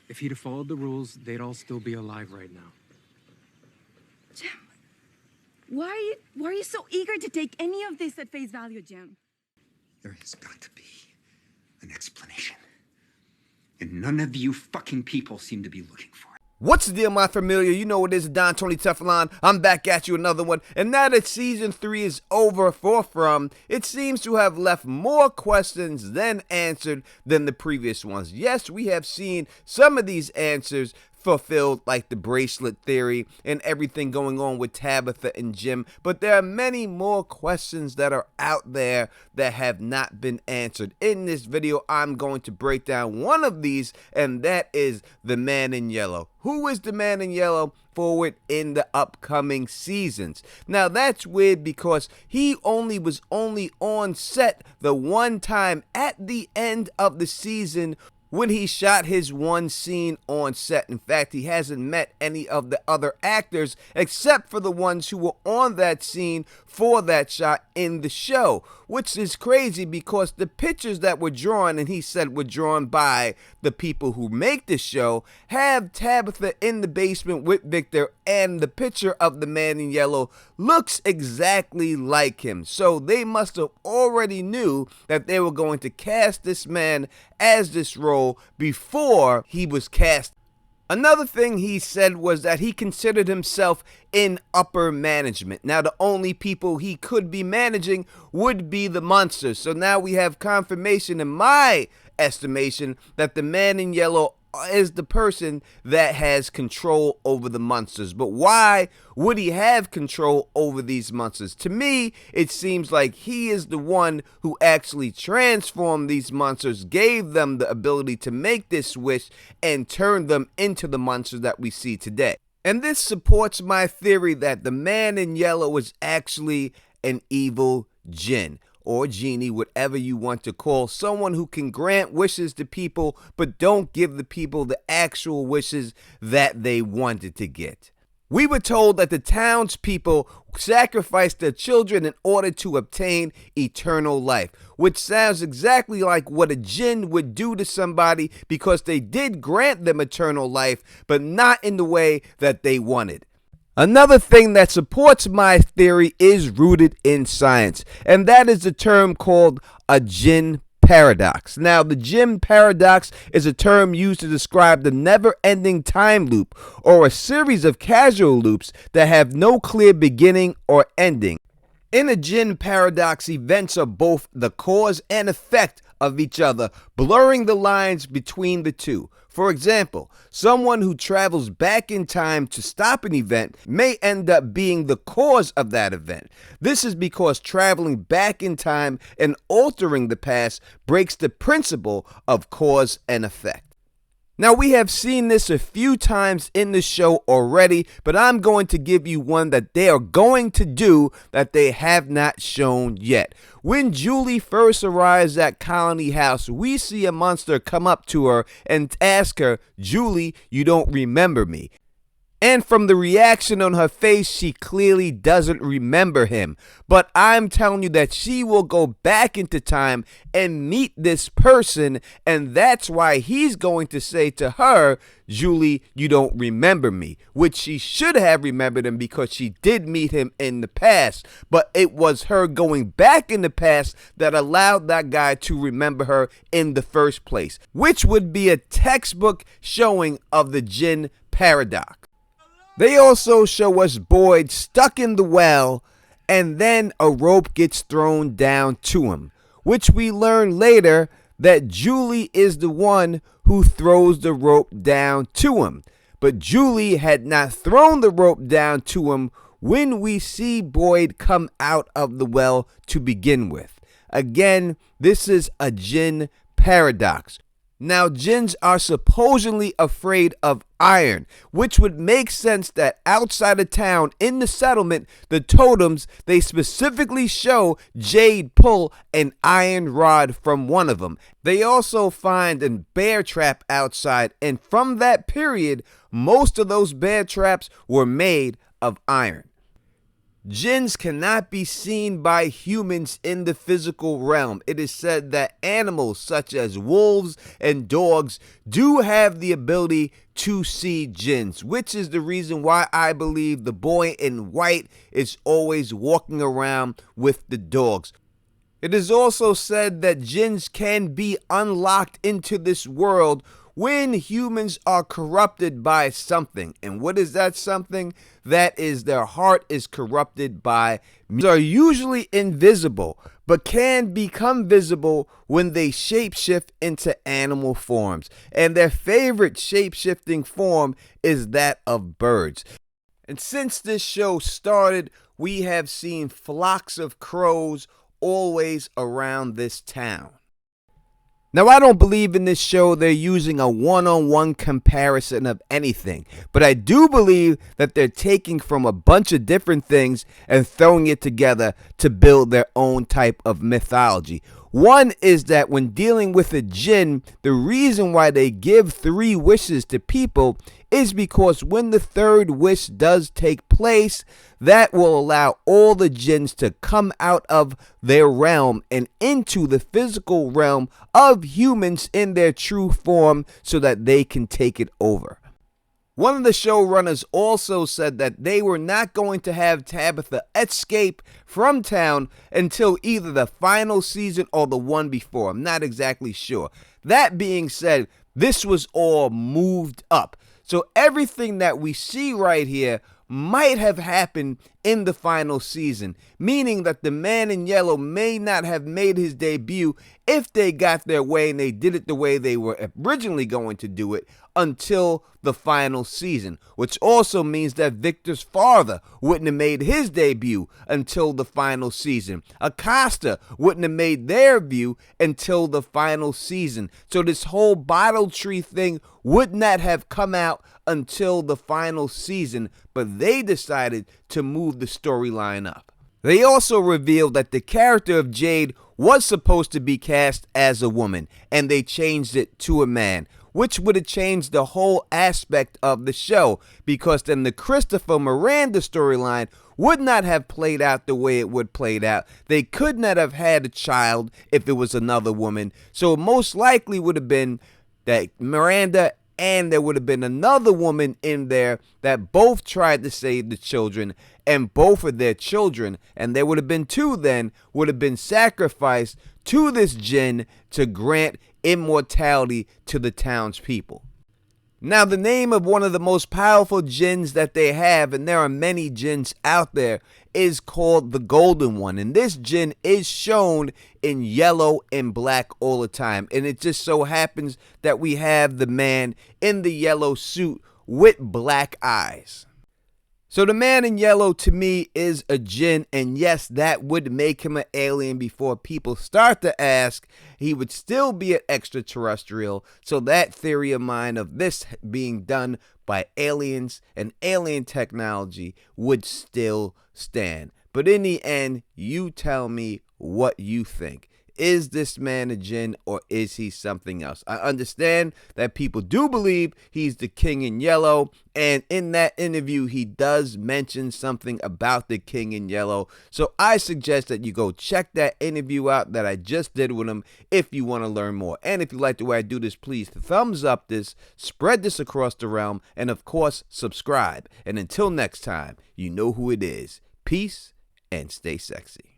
If he'd have followed the rules, they'd all still be alive right now. Jim, why are you so eager to take any of this at face value, Jim? There has got to be an explanation. And none of you fucking people seem to be looking for it. What's the deal, my familiar? You know what it is, Don Tony Teflon. I'm back at you, another one. And now that season 3 is over for From, it seems to have left more questions than answered than the previous ones. Yes, we have seen some of these answers fulfilled, like the bracelet theory and everything going on with Tabitha and Jim, but there are many more questions that are out there that have not been answered. In this video, I'm going to break down one of these, and that is the Man in Yellow. Who is the Man in Yellow forward in the upcoming seasons? Now that's weird because he was only on set the one time at the end of the season when he shot his one scene on set. In fact, he hasn't met any of the other actors except for the ones who were on that scene for that shot in the show, which is crazy because the pictures that were drawn, and he said were drawn by the people who make the show, have Tabitha in the basement with Victor, and the picture of the Man in Yellow looks exactly like him. So they must have already knew that they were going to cast this man as this role before he was cast. Another thing he said was that he considered himself in upper management. Now, the only people he could be managing would be the monsters. So now we have confirmation, in my estimation, that the Man in Yellow is the person that has control over the monsters. But why would he have control over these monsters? To me, it seems like he is the one who actually transformed these monsters, gave them the ability to make this wish, and turned them into the monsters that we see today. And this supports my theory that the Man in Yellow is actually an evil djinn, or genie, whatever you want to call, someone who can grant wishes to people but don't give the people the actual wishes that they wanted to get. We were told that the townspeople sacrificed their children in order to obtain eternal life, which sounds exactly like what a jinn would do to somebody, because they did grant them eternal life, but not in the way that they wanted. Another thing that supports my theory is rooted in science, and that is the term called a jinn paradox. Now, the jinn paradox is a term used to describe the never-ending time loop, or a series of casual loops that have no clear beginning or ending. In a jinn paradox, events are both the cause and effect of each other, blurring the lines between the two. For example, someone who travels back in time to stop an event may end up being the cause of that event. This is because traveling back in time and altering the past breaks the principle of cause and effect. Now, we have seen this a few times in the show already, but I'm going to give you one that they are going to do that they have not shown yet. When Julie first arrives at Colony House, we see a monster come up to her and ask her, "Julie, you don't remember me?" And from the reaction on her face, she clearly doesn't remember him. But I'm telling you that she will go back into time and meet this person, and that's why he's going to say to her, "Julie, you don't remember me," which she should have remembered him because she did meet him in the past. But it was her going back in the past that allowed that guy to remember her in the first place, which would be a textbook showing of the jinn paradox. They also show us Boyd stuck in the well, and then a rope gets thrown down to him, which we learn later that Julie is the one who throws the rope down to him. But Julie had not thrown the rope down to him when we see Boyd come out of the well to begin with. Again, this is a jinn paradox. Now, jinns are supposedly afraid of iron, which would make sense that outside of town in the settlement, the totems, they specifically show Jade pull an iron rod from one of them. They also find a bear trap outside, and from that period, most of those bear traps were made of iron. Jinns cannot be seen by humans in the physical realm. It is said that animals such as wolves and dogs do have the ability to see jinns, which is the reason why I believe the boy in white is always walking around with the dogs. It is also said that jinns can be unlocked into this world when humans are corrupted by something. And what is that something? That is, their heart is corrupted by. They are usually invisible, but can become visible when they shapeshift into animal forms. And their favorite shapeshifting form is that of birds. And since this show started, we have seen flocks of crows always around this town. Now, I don't believe in this show they're using a one-on-one comparison of anything, but I do believe that they're taking from a bunch of different things and throwing it together to build their own type of mythology. One is that when dealing with a jinn, the reason why they give 3 wishes to people is because when the 3rd wish does take place, that will allow all the jinns to come out of their realm and into the physical realm of humans in their true form so that they can take it over. One of the showrunners also said that they were not going to have Tabitha escape from town until either the final season or the one before. I'm not exactly sure. That being said, this was all moved up. So everything that we see right here might have happened in the final season, meaning that the man in yellow may not have made his debut if they got their way and they did it the way they were originally going to do it until the final season, which also means that Victor's father wouldn't have made his debut until the final season. Acosta wouldn't have made their debut until the final season. So this whole bottle tree thing would not have come out until the final season, but they decided to move the storyline up. They also revealed that the character of Jade was supposed to be cast as a woman, and they changed it to a man, which would have changed the whole aspect of the show, because then the Christopher Miranda storyline would not have played out the way it would played out. They could not have had a child if it was another woman, so it most likely would have been that Miranda and there would have been another woman in there that both tried to save the children, and both of their children, and there would have been 2 then, would have been sacrificed to this jinn to grant immortality to the townspeople. Now, the name of one of the most powerful jinns that they have, and there are many jinns out there, is called the Golden One. And this jinn is shown in yellow and black all the time. And it just so happens that we have the man in the yellow suit with black eyes. So the man in yellow to me is a jinn, and yes, that would make him an alien before people start to ask. He would still be an extraterrestrial, so that theory of mine of this being done by aliens and alien technology would still stand. But in the end, you tell me what you think. Is this man a jinn, or is he something else? I understand that people do believe he's the king in yellow, and in that interview he does mention something about the king in yellow. So I suggest that you go check that interview out that I just did with him if you want to learn more. And if you like the way I do this, please thumbs up this, spread this across the realm, and of course subscribe. And until next time, you know who it is. Peace and stay sexy.